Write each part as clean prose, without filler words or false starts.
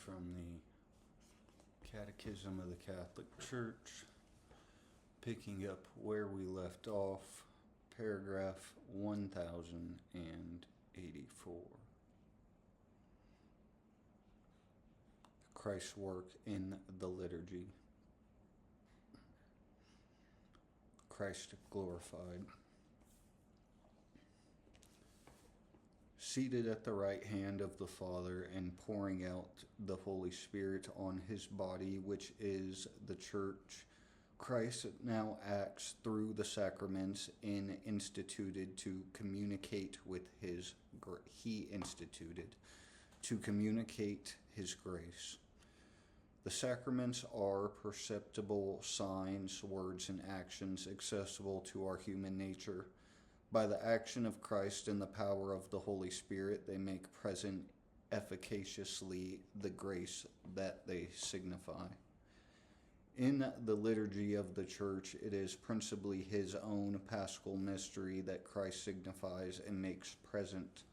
from the Catechism of the Catholic Church, picking up where we left off, paragraph 1084. Christ's work in the liturgy. Christ glorified. Seated at the right hand of the Father and pouring out the Holy Spirit on his body, which is the church, Christ now acts through the sacraments instituted to communicate his grace. The sacraments are perceptible signs, words, and actions accessible to our human nature. By the action of Christ and the power of the Holy Spirit, they make present efficaciously the grace that they signify. In the liturgy of the Church, it is principally his own paschal mystery that Christ signifies and makes present.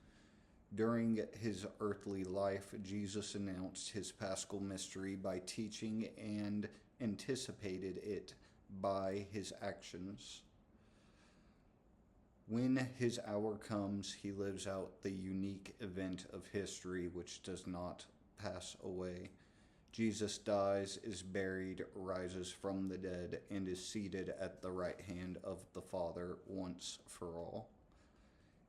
During his earthly life, Jesus announced his paschal mystery by teaching and anticipated it by his actions. When his hour comes, he lives out the unique event of history which does not pass away. Jesus dies, is buried, rises from the dead, and is seated at the right hand of the Father once for all.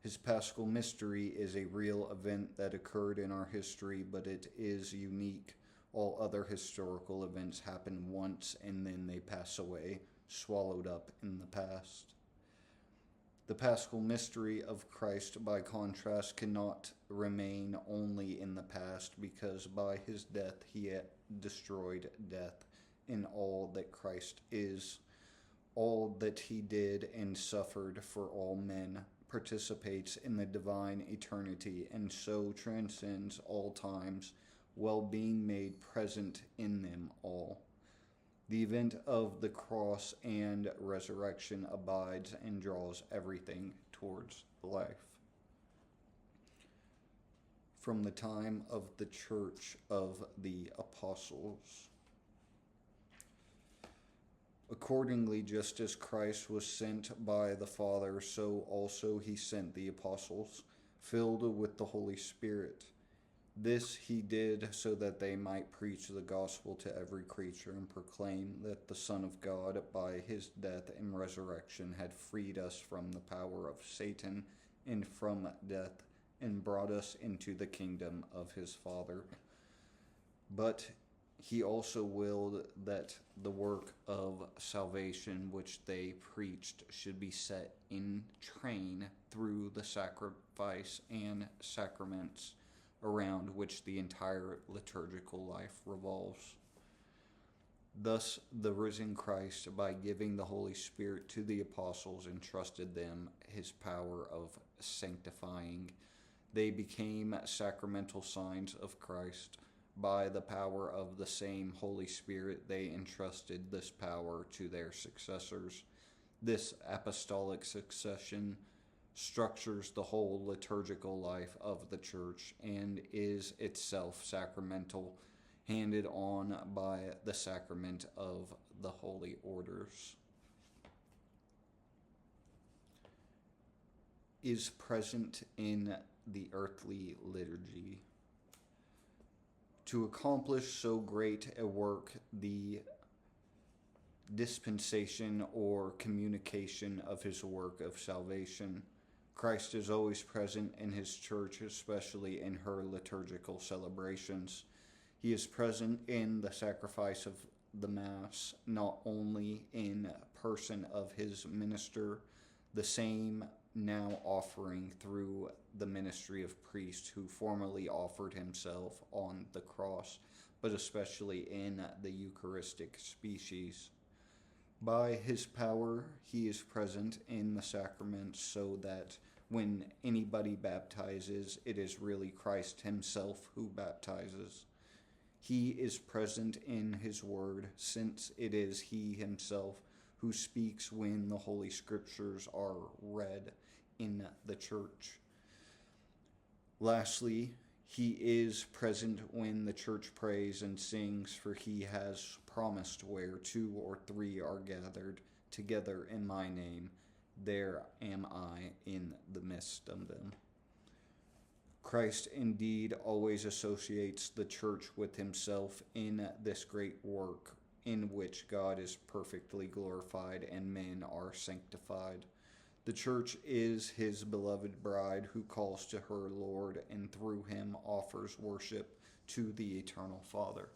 His paschal mystery is a real event that occurred in our history, but it is unique. All other historical events happen once and then they pass away, swallowed up in the past. The paschal mystery of Christ, by contrast, cannot remain only in the past, because by his death he destroyed death in all that Christ is. All that he did and suffered for all men participates in the divine eternity and so transcends all times, while being made present in them all. The event of the cross and resurrection abides and draws everything towards life. From the time of the Church of the Apostles. Accordingly, just as Christ was sent by the Father, so also he sent the apostles, filled with the Holy Spirit. This he did so that they might preach the gospel to every creature and proclaim that the Son of God, by his death and resurrection, had freed us from the power of Satan and from death, and brought us into the kingdom of his Father. But he also willed that the work of salvation which they preached should be set in train through the sacrifice and sacraments around which the entire liturgical life revolves. Thus, the risen Christ, by giving the Holy Spirit to the apostles, entrusted them his power of sanctifying. They became sacramental signs of Christ. By the power of the same Holy Spirit, they entrusted this power to their successors. This apostolic succession structures the whole liturgical life of the Church and is itself sacramental, handed on by the sacrament of the holy orders. Is present in the earthly liturgy. To accomplish so great a work, the dispensation or communication of his work of salvation, Christ is always present in his church, especially in her liturgical celebrations. He is present in the sacrifice of the Mass, not only in person of his minister, the same now offering through the ministry of priest who formerly offered himself on the cross, but especially in the Eucharistic species. By his power, he is present in the sacraments so that when anybody baptizes, it is really Christ himself who baptizes. He is present in his word, since it is he himself who speaks when the Holy Scriptures are read in the church. Lastly, He is present when the church prays and sings, for he has promised, where 2 or 3 are gathered together in my name, there am I in the midst of them. Christ indeed always associates the church with himself in this great work in which God is perfectly glorified and men are sanctified. The church is his beloved bride who calls to her Lord and through him offers worship to the eternal Father.